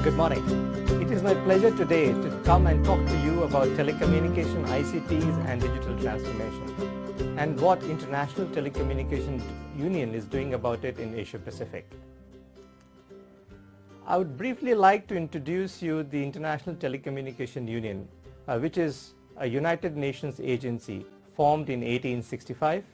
Good morning. It is my pleasure today to come and talk to you about telecommunication, ICTs and digital transformation and what International Telecommunication Union is doing about it in Asia Pacific. I would briefly like to introduce you the International Telecommunication Union, which is a United Nations agency formed in 1865,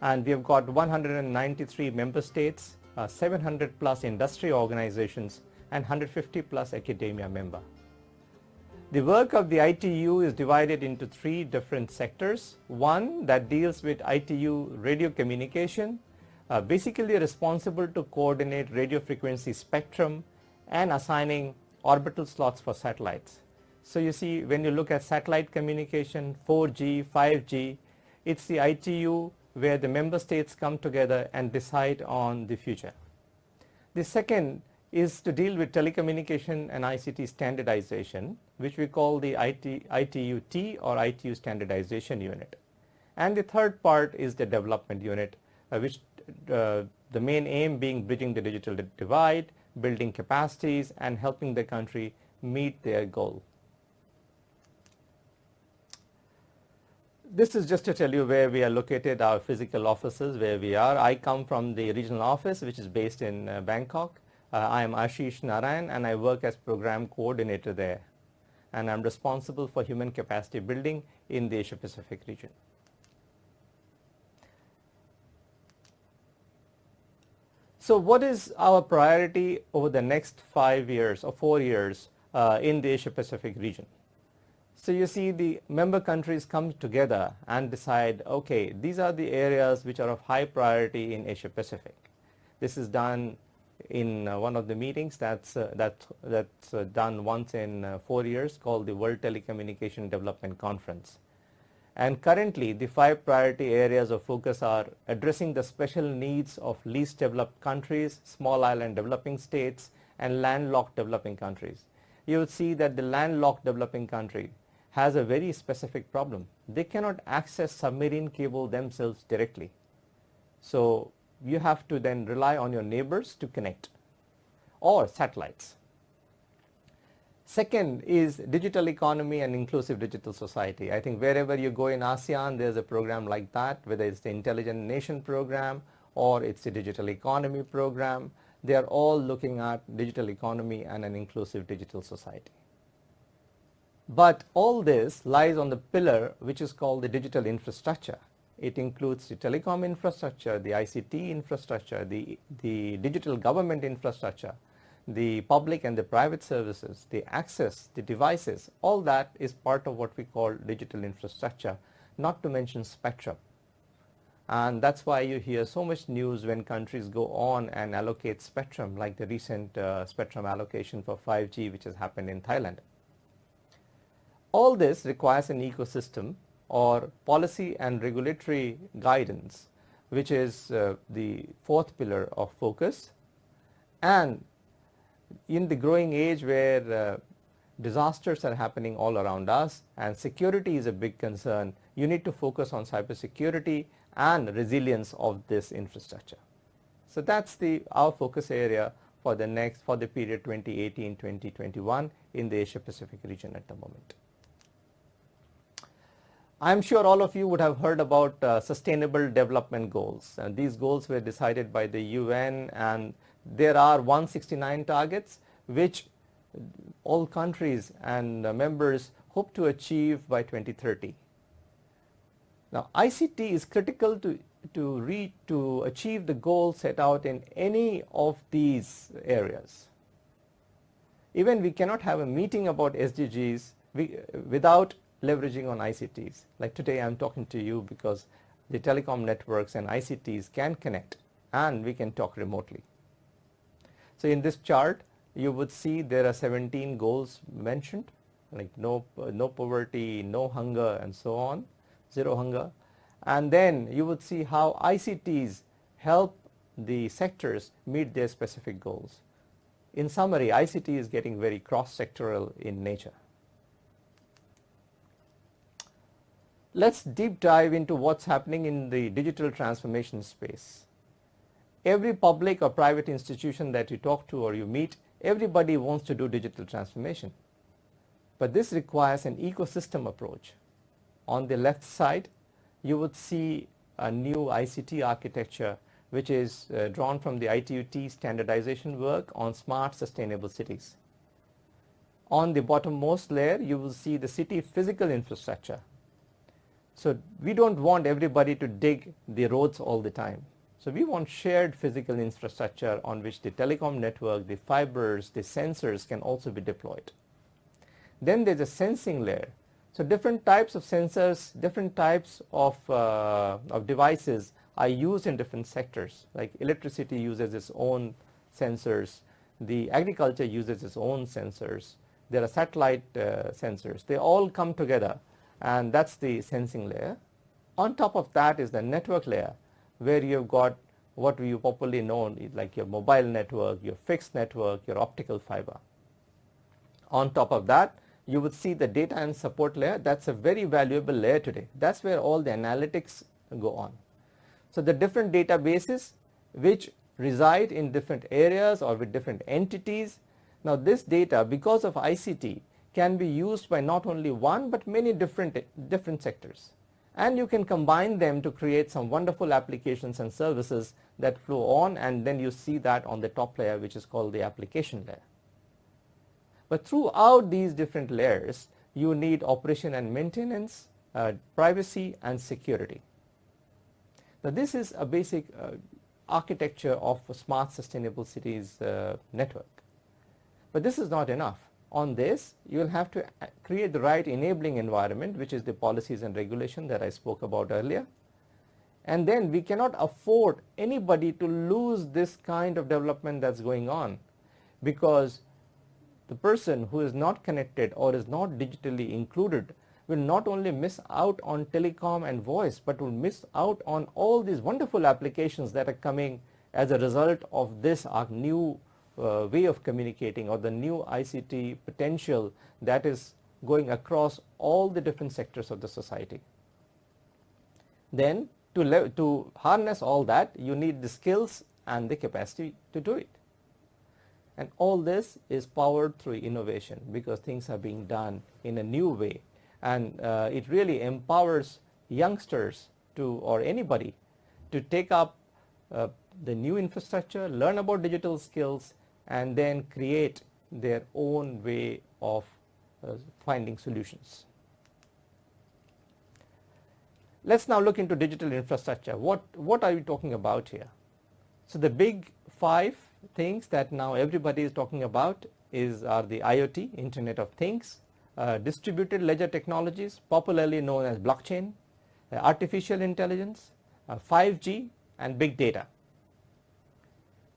and we have got 193 member states, 700 plus industry organizations and 150 plus academia member. The work of the ITU is divided into three different sectors. One that deals with ITU radio communication, basically responsible to coordinate radio frequency spectrum and assigning orbital slots for satellites. So you see, when you look at satellite communication, 4G, 5G, it's the ITU where the member states come together and decide on the future. The second is to deal with telecommunication and ICT standardization, which we call the ITU-T or ITU Standardization Unit. And the third part is the development unit, which the main aim being bridging the digital divide, building capacities and helping the country meet their goal. This is just to tell you where we are located, our physical offices, where we are. I come from the regional office, which is based in Bangkok. I am Ashish Narayan and I work as program coordinator there, and I'm responsible for human capacity building in the Asia Pacific region. So what is our priority over the next 5 years or 4 years in the Asia Pacific region? So you see, the member countries come together and decide, okay, these are the areas which are of high priority in Asia Pacific. This is done in one of the meetings that's done once in 4 years, called the World Telecommunication Development Conference. And currently the 5 priority areas of focus are addressing the special needs of least developed countries, small island developing states and landlocked developing countries. You will see that the landlocked developing country has a very specific problem. They cannot access submarine cable themselves directly. So you have to then rely on your neighbors to connect, or satellites. Second is digital economy and inclusive digital society. I think wherever you go in ASEAN, there's a program like that, whether it's the Intelligent Nation program or it's the digital economy program. They are all looking at digital economy and an inclusive digital society. But all this lies on the pillar which is called the digital infrastructure. It includes the telecom infrastructure, the ICT infrastructure, the digital government infrastructure, the public and the private services, the access, the devices. All that is part of what we call digital infrastructure, not to mention spectrum. And that's why you hear so much news when countries go on and allocate spectrum, like the recent spectrum allocation for 5G which has happened in Thailand. All this requires an ecosystem or policy and regulatory guidance, which is the fourth pillar of focus. And in the growing age where disasters are happening all around us and security is a big concern, you need to focus on cybersecurity and resilience of this infrastructure. So that's our focus area for the period 2018-2021 in the Asia Pacific region at the moment. I'm sure all of you would have heard about sustainable development goals, and these goals were decided by the UN, and there are 169 targets which all countries and members hope to achieve by 2030. Now ICT is critical to achieve the goals set out in any of these areas. Even we cannot have a meeting about SDGs without leveraging on ICTs. Like today I'm talking to you because the telecom networks and ICTs can connect and we can talk remotely. So in this chart you would see there are 17 goals mentioned, like no poverty, no hunger and so on, zero hunger. And then you would see how ICTs help the sectors meet their specific goals. In summary, ICT is getting very cross-sectoral in nature. Let's deep dive into what's happening in the digital transformation space. Every public or private institution that you talk to or you meet everybody wants to do digital transformation, but this requires an ecosystem approach. On the left side, you would see a new ICT architecture which is drawn from the ITUT standardization work on smart sustainable cities. On the bottommost layer, you will see the city physical infrastructure. So we don't want everybody to dig the roads all the time. So we want shared physical infrastructure on which the telecom network, the fibers, the sensors can also be deployed. Then there's a sensing layer. So different types of sensors, different types of devices are used in different sectors. Like electricity uses its own sensors, the agriculture uses its own sensors, there are satellite sensors. They all come together, and that's the sensing layer. On top of that is the network layer, where you've got what you popularly know like your mobile network, your fixed network, your optical fiber. On top of that, you would see the data and support layer. That's a very valuable layer today. That's where all the analytics go on. So the different databases which reside in different areas or with different entities. Now this data, because of ICT, can be used by not only one but many different sectors. And you can combine them to create some wonderful applications and services that flow on, and then you see that on the top layer, which is called the application layer. But throughout these different layers, you need operation and maintenance, privacy and security. Now this is a basic architecture of a smart sustainable cities network. But this is not enough. On this, you will have to create the right enabling environment, which is the policies and regulation that I spoke about earlier. And then we cannot afford anybody to lose this kind of development that's going on, because the person who is not connected or is not digitally included will not only miss out on telecom and voice, but will miss out on all these wonderful applications that are coming as a result of this new way of communicating, or the new ICT potential that is going across all the different sectors of the society. Then to harness all that, you need the skills and the capacity to do it. And all this is powered through innovation, because things are being done in a new way, and it really empowers youngsters or anybody to take up the new infrastructure, learn about digital skills, and then create their own way of finding solutions. Let's now look into digital infrastructure. What are we talking about here? So the big 5 things that now everybody is talking about are the IoT, Internet of Things, distributed ledger technologies, popularly known as blockchain, artificial intelligence, 5G, and big data.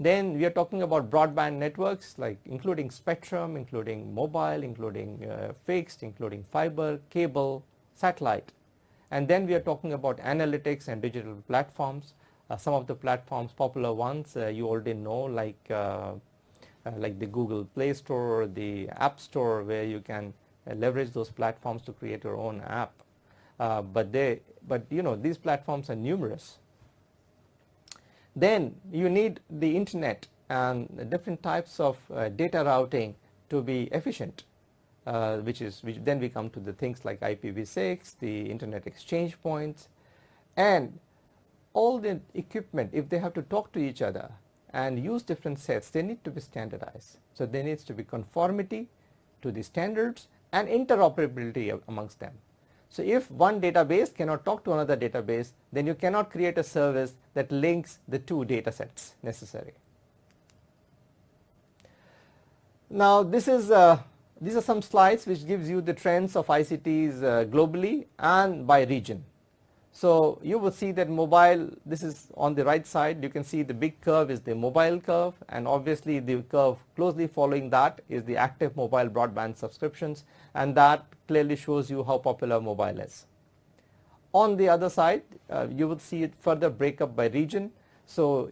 Then we are talking about broadband networks, like including spectrum, including mobile, including fixed, including fiber, cable, satellite. And then we are talking about analytics and digital platforms. Some of the platforms, popular ones, you already know, like the Google Play Store, the App Store, where you can leverage those platforms to create your own app. But these platforms are numerous. Then you need the internet and different types of data routing to be efficient, which then we come to the things like IPv6, the internet exchange points, and all the equipment. If they have to talk to each other and use different sets, they need to be standardized. So there needs to be conformity to the standards and interoperability amongst them. So if one database cannot talk to another database, then you cannot create a service that links the 2 data sets necessary. Now these are some slides which gives you the trends of ICTs globally and by region. So you will see that mobile, this is on the right side, you can see the big curve is the mobile curve, and obviously the curve closely following that is the active mobile broadband subscriptions, and that clearly shows you how popular mobile is. On the other side, you will see it further break up by region. So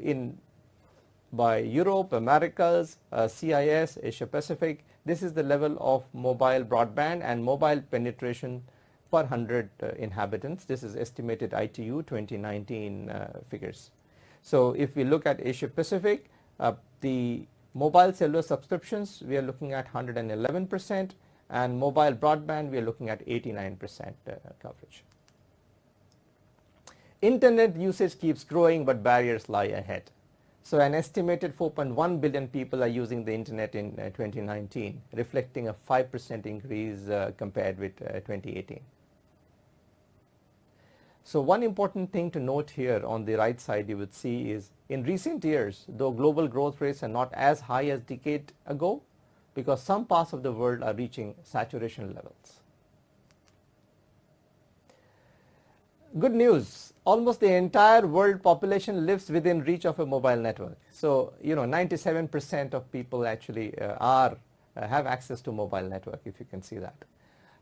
by Europe, Americas, CIS, Asia Pacific, this is the level of mobile broadband and mobile penetration per 100 inhabitants. This is estimated ITU 2019 figures. So if we look at Asia Pacific, the Mobile cellular subscriptions, we are looking at 111%, and mobile broadband, we are looking at 89% coverage. Internet usage keeps growing, but barriers lie ahead. So an estimated 4.1 billion people are using the internet in 2019, reflecting a 5% increase compared with 2018. So one important thing to note here on the right side you would see is in recent years, though global growth rates are not as high as a decade ago, because some parts of the world are reaching saturation levels. Good news, almost the entire world population lives within reach of a mobile network. So, 97% of people actually have access to mobile network, if you can see that.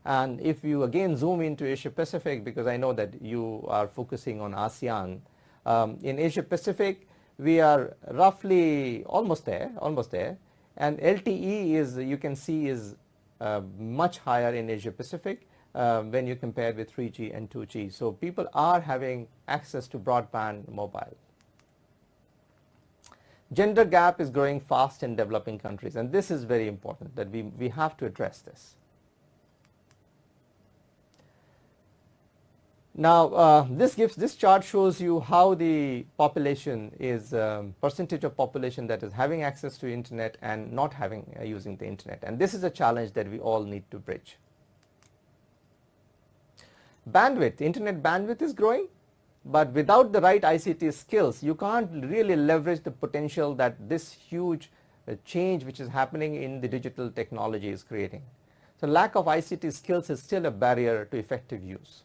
And if you again zoom into Asia Pacific, because I know that you are focusing on ASEAN, in Asia Pacific we are roughly almost there, and LTE is, you can see, is much higher in Asia Pacific when you compare with 3G and 2G. So people are having access to broadband mobile. Gender gap is growing fast in developing countries, and this is very important that we have to address this. Now this chart shows you how the population is percentage of population that is having access to internet and not having using the internet, and this is a challenge that we all need to bridge. Bandwidth, internet bandwidth is growing, but without the right ICT skills you can't really leverage the potential that this huge change which is happening in the digital technology is creating. So lack of ICT skills is still a barrier to effective use.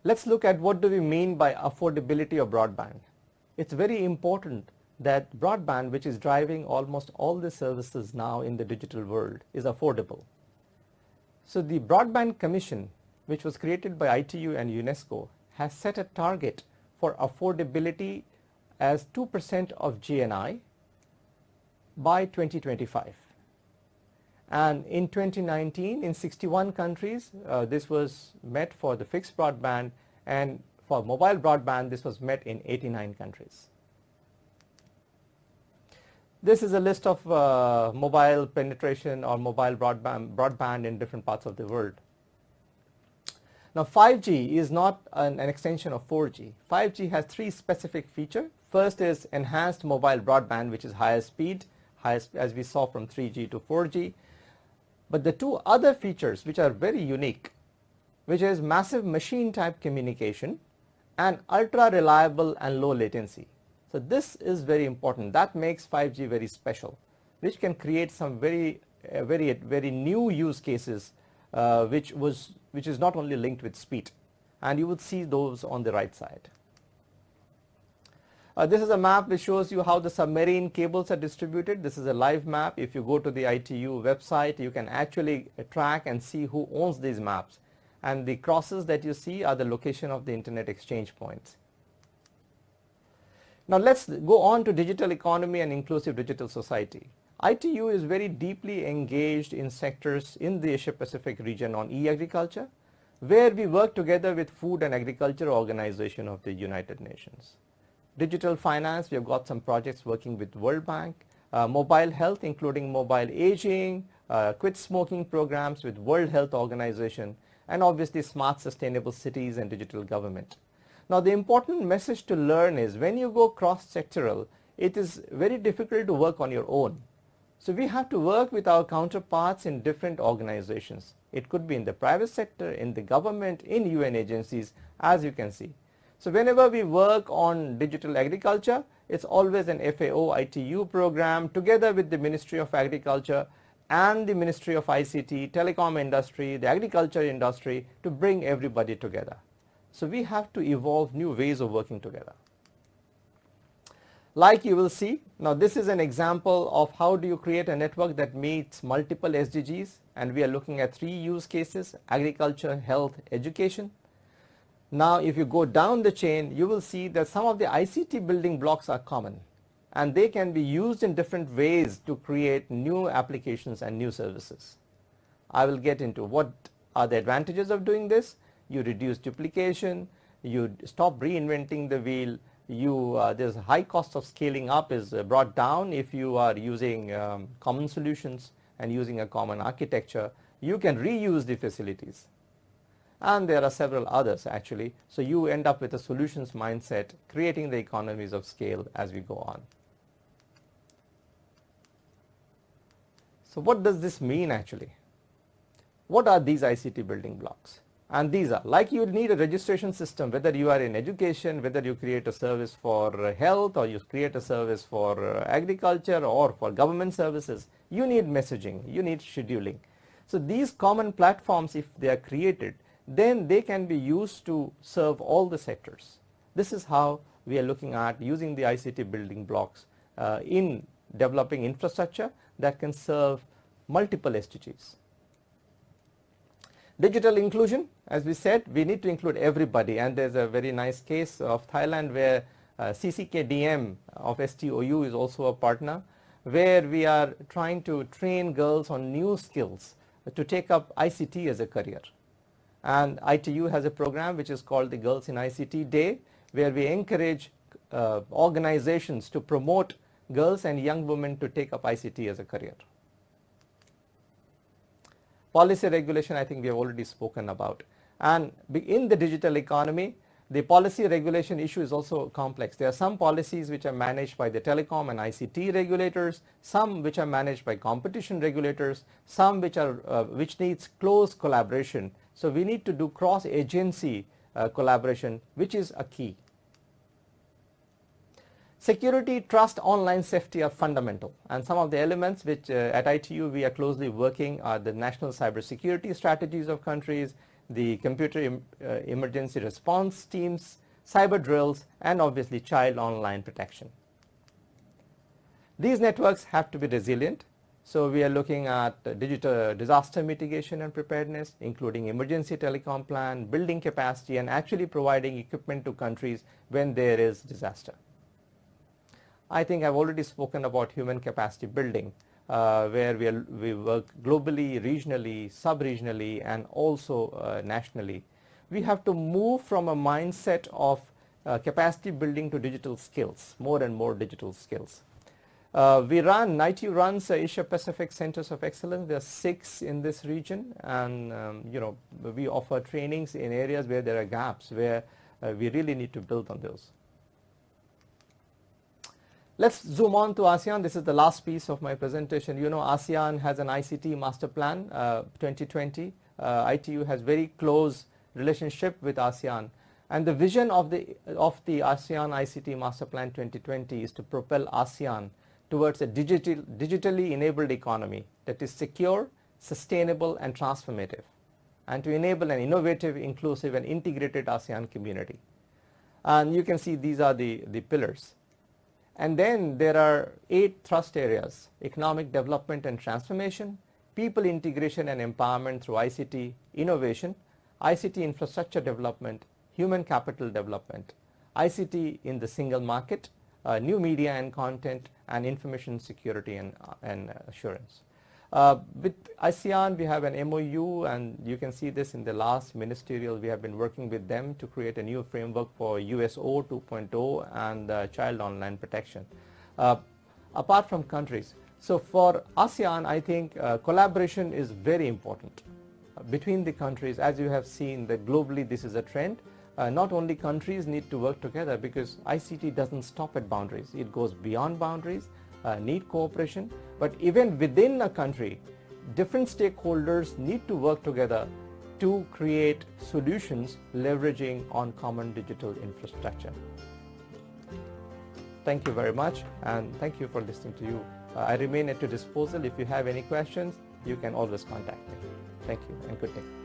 Let's look at what do we mean by affordability of broadband. It's very important that broadband, which is driving almost all the services now in the digital world, is affordable. So the Broadband Commission, which was created by ITU and UNESCO, has set a target for affordability as 2% of GNI by 2025. And in 2019, in 61 countries, this was met for the fixed broadband, and for mobile broadband, this was met in 89 countries. This is a list of mobile penetration or mobile broadband in different parts of the world. Now 5G is not an extension of 4G. 5G has three specific features. First is enhanced mobile broadband, which is higher speed, as we saw from 3G to 4G. But the two other features which are very unique, which is massive machine type communication and ultra reliable and low latency. So this is very important. That makes 5G very special, which can create some very new use cases, which is not only linked with speed, and you would see those on the right side. This is a map which shows you how the submarine cables are distributed. This is a live map. If you go to the ITU website, you can actually track and see who owns these maps. And the crosses that you see are the location of the internet exchange points. Now let's go on to digital economy and inclusive digital society. ITU is very deeply engaged in sectors in the Asia Pacific region on e-agriculture, where we work together with Food and Agriculture Organization of the United Nations. Digital finance, we have got some projects working with World Bank. Mobile health, including mobile aging, quit smoking programs with World Health Organization, and obviously smart sustainable cities and digital government. Now the important message to learn is when you go cross-sectoral, it is very difficult to work on your own. So we have to work with our counterparts in different organizations. It could be in the private sector, in the government, in UN agencies, as you can see. So whenever we work on digital agriculture, it's always an FAO ITU program together with the Ministry of Agriculture and the Ministry of ICT, telecom industry, the agriculture industry, to bring everybody together. So we have to evolve new ways of working together. Like you will see, now this is an example of how do you create a network that meets multiple SDGs, and we are looking at 3 use cases: agriculture, health, education. Now if you go down the chain, you will see that some of the ICT building blocks are common, and they can be used in different ways to create new applications and new services. I will get into what are the advantages of doing this. You reduce duplication, you stop reinventing the wheel, there's a high cost of scaling up is brought down if you are using common solutions and using a common architecture. You can reuse the facilities. And there are several others actually. So you end up with a solutions mindset, creating the economies of scale as we go on. So what does this mean actually? What are these ICT building blocks? And these are, like you need a registration system, whether you are in education, whether you create a service for health, or you create a service for agriculture or for government services, you need messaging, you need scheduling. So these common platforms, if they are created, then they can be used to serve all the sectors. This is how we are looking at using the ICT building blocks in developing infrastructure that can serve multiple SDGs. Digital inclusion, as we said, we need to include everybody, and there's a very nice case of Thailand where CCKDM of STOU is also a partner, where we are trying to train girls on new skills to take up ICT as a career. And ITU has a program which is called the Girls in ICT Day, where we encourage organizations to promote girls and young women to take up ICT as a career. Policy regulation, I think we have already spoken about. And in the digital economy, the policy regulation issue is also complex. There are some policies which are managed by the telecom and ICT regulators, some which are managed by competition regulators, some which needs close collaboration. So we need to do cross-agency collaboration, which is a key. Security, trust, online safety are fundamental, and some of the elements which at ITU we are closely working are the national cybersecurity strategies of countries, the computer emergency response teams, cyber drills, and obviously child online protection. These networks have to be resilient, so we are looking at digital disaster mitigation and preparedness, including emergency telecom plan, building capacity, and actually providing equipment to countries when there is disaster. I think I've already spoken about human capacity building, where we work globally, regionally, sub-regionally, and also nationally. We have to move from a mindset of capacity building to digital skills, more and more digital skills. ITU runs Asia Pacific Centers of Excellence. There are 6 in this region, and we offer trainings in areas where there are gaps, where we really need to build on those. Let's zoom on to ASEAN. This is the last piece of my presentation. ASEAN has an ICT master plan 2020. ITU has very close relationship with ASEAN, and the vision of the ASEAN ICT master plan 2020 is to propel ASEAN towards a digitally enabled economy that is secure, sustainable, and transformative, and to enable an innovative, inclusive, and integrated ASEAN community. And you can see these are the pillars. And then there are 8 thrust areas: economic development and transformation, people integration and empowerment through ICT innovation, ICT infrastructure development, human capital development, ICT in the single market, new media and content, and information security and assurance. With ASEAN, we have an MOU, and you can see this in the last ministerial. We have been working with them to create a new framework for USO 2.0 and child online protection. Apart from countries, so for ASEAN, I think collaboration is very important between the countries. As you have seen, that globally this is a trend. Not only countries need to work together, because ICT doesn't stop at boundaries. It goes beyond boundaries, need cooperation, but even within a country, different stakeholders need to work together to create solutions leveraging on common digital infrastructure. Thank you very much, and thank you for listening to you. I remain at your disposal. If you have any questions, you can always contact me. Thank you and good day.